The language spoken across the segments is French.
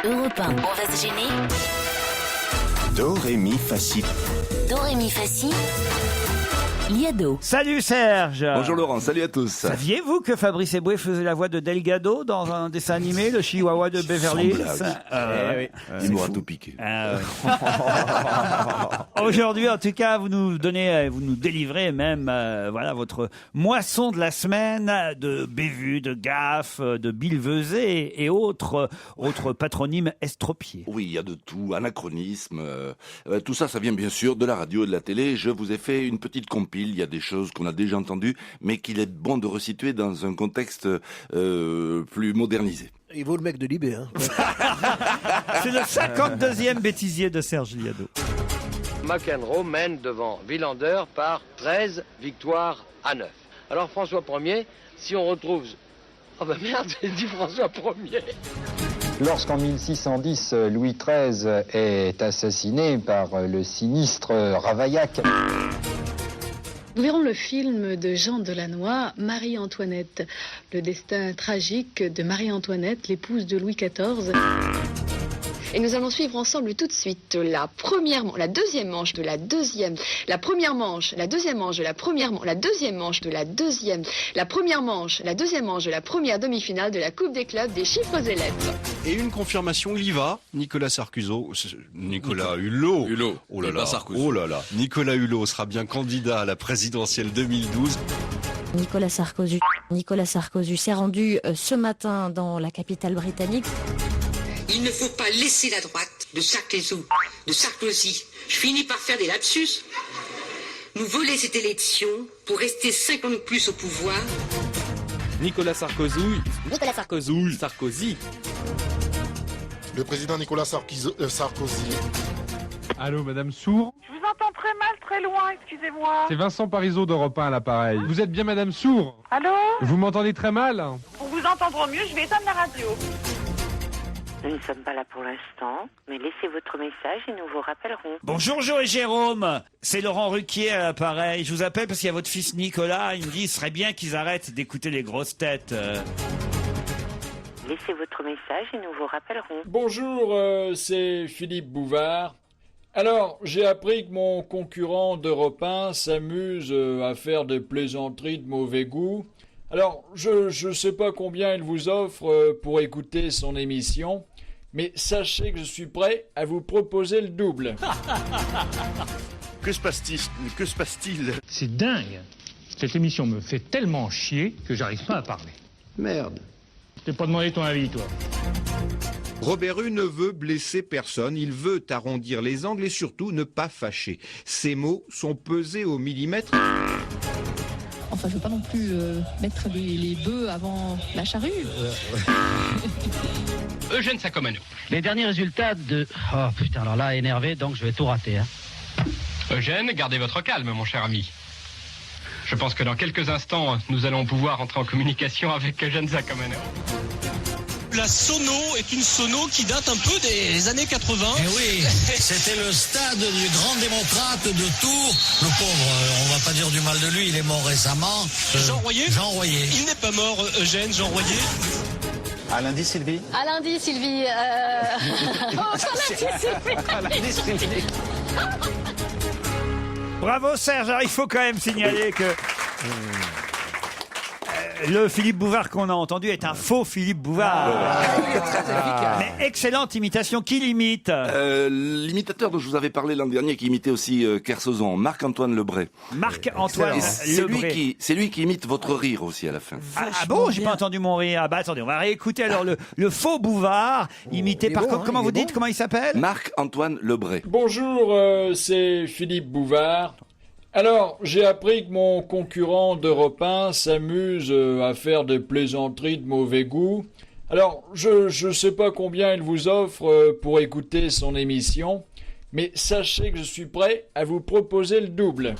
Europe 1, on va se gêner. Do, ré, mi, fa, si. Do, ré, mi, fa, si. Liado. Salut Serge. Bonjour Laurent, salut à tous. Saviez-vous que Fabrice Eboué faisait la voix de Delgado dans un dessin animé, le Chihuahua de Beverly Hills? Oui. Il m'aura tout piqué. Aujourd'hui, en tout cas, vous nous délivrez même, voilà, votre moisson de la semaine de bévues, de gaffes, de billevesées et autres patronymes estropiés. Oui, il y a de tout, anachronisme. Tout ça, ça vient bien sûr de la radio et de la télé. Je vous ai fait une petite compile. Il y a des choses qu'on a déjà entendues, mais qu'il est bon de resituer dans un contexte plus modernisé. Il vaut le mec de Libé, hein. C'est le 52e bêtisier de Serge Liado. McEnroe mène devant Villander par 13 victoires à 9. Alors François Ier, si on retrouve... Oh ben merde, j'ai dit François Ier. Lorsqu'en 1610, Louis XIII est assassiné par le sinistre Ravaillac. Nous verrons le film de Jean Delannoy, Marie-Antoinette, le destin tragique de Marie-Antoinette, l'épouse de Louis XIV. Et nous allons suivre ensemble tout de suite la deuxième manche de la deuxième, la première manche, la deuxième manche de la première, la deuxième manche de la deuxième, la première manche, la deuxième manche de la première demi-finale de la Coupe des clubs des chiffres et lettres. Et une confirmation, il y va. Nicolas Hulot. Oh là là. Oh là là. Nicolas Hulot sera bien candidat à la présidentielle 2012. Nicolas Sarkozy s'est rendu ce matin dans la capitale britannique. Il ne faut pas laisser la droite de Sarkozy, je finis par faire des lapsus, nous voler cette élection pour rester 5 ans de plus au pouvoir. Nicolas Sarkozy. Le président Nicolas Sarkozy. Allô, Madame Sour? Je vous entends très mal, très loin, excusez-moi. C'est Vincent Parisot d'Europe 1 à l'appareil. Vous êtes bien Madame Sour? Allô? Vous m'entendez très mal? Pour vous entendre mieux, je vais éteindre la radio. Nous ne sommes pas là pour l'instant, mais laissez votre message et nous vous rappellerons. Bonjour Jo et Jérôme, c'est Laurent Ruquier à l'appareil. Je vous appelle parce qu'il y a votre fils Nicolas. Il me dit qu'il serait bien qu'ils arrêtent d'écouter les grosses têtes. Laissez votre message et nous vous rappellerons. Bonjour, c'est Philippe Bouvard. Alors, j'ai appris que mon concurrent d'Europe 1 s'amuse à faire des plaisanteries de mauvais goût. Alors, je sais pas combien il vous offre pour écouter son émission, mais sachez que je suis prêt à vous proposer le double. Que se passe-t-il? C'est dingue. Cette émission me fait tellement chier que j'arrive pas à parler. Merde. Je t'ai pas demandé ton avis, toi. Robert Hue ne veut blesser personne, il veut arrondir les angles et surtout ne pas fâcher. Ces mots sont pesés au millimètre. Enfin, je veux pas non plus mettre les bœufs avant la charrue. Eugène Sacomano. Les derniers résultats de... Oh putain, alors là, énervé, donc je vais tout rater. Eugène, gardez votre calme, mon cher ami. Je pense que dans quelques instants, nous allons pouvoir entrer en communication avec Eugène Sacomano. La sono est une sono qui date un peu des années 80. Eh oui, c'était le stade du grand démocrate de Tours. Le pauvre, on va pas dire du mal de lui, il est mort récemment. Jean Royer. Il n'est pas mort, Eugène, Jean Royer. À lundi, Sylvie. À lundi, Sylvie. À lundi, Sylvie. Bravo Serge, alors il faut quand même signaler que... le Philippe Bouvard qu'on a entendu est un faux Philippe Bouvard. Très efficace. Mais excellente imitation. Qui l'imite? L'imitateur dont je vous avais parlé l'an dernier, qui imitait aussi Kersozon, Marc-Antoine Lebré. Marc-Antoine Lebré. C'est lui qui imite votre rire aussi à la fin. Ah bon, j'ai pas entendu mon rire. Ah bah attendez, on va réécouter alors le faux Bouvard, imité par... comment vous dites, comment il s'appelle? Marc-Antoine Lebré. Bonjour, c'est Philippe Bouvard. Alors, j'ai appris que mon concurrent d'Europe 1 s'amuse à faire des plaisanteries de mauvais goût. Alors, je sais pas combien il vous offre pour écouter son émission, mais sachez que je suis prêt à vous proposer le double.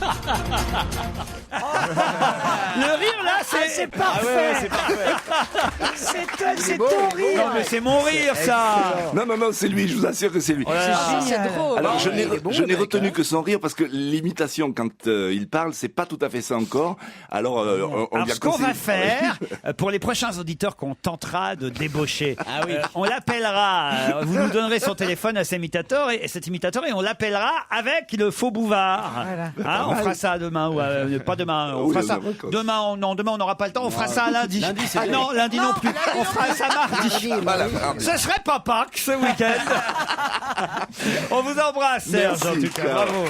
Le rire là, c'est parfait. c'est parfait. C'est ton rire. Non, mais c'est mon rire, ça. Non, c'est lui, je vous assure que c'est lui. Oh là là. C'est drôle. Alors, je il n'ai est bon, retenu que son rire parce que l'imitation, quand il parle, c'est pas tout à fait ça encore. Alors, on Alors, lui a ce qu'on va conseillé- faire, pour les prochains auditeurs qu'on tentera de débaucher, on l'appellera, vous nous donnerez son téléphone à cet imitateur, et cet imitateur, et on l'appellera avec le faux Bouvard. Voilà. Hein, on fera ça demain, ou pas demain, on Oui, fera ça d'accord. demain, demain on n'aura pas le temps, on fera ça lundi. Non, lundi non plus, on fera ça mardi. Ce serait pas Pâques ce week-end. On vous embrasse, Serge, en Merci, tout cas, Serge. bravo.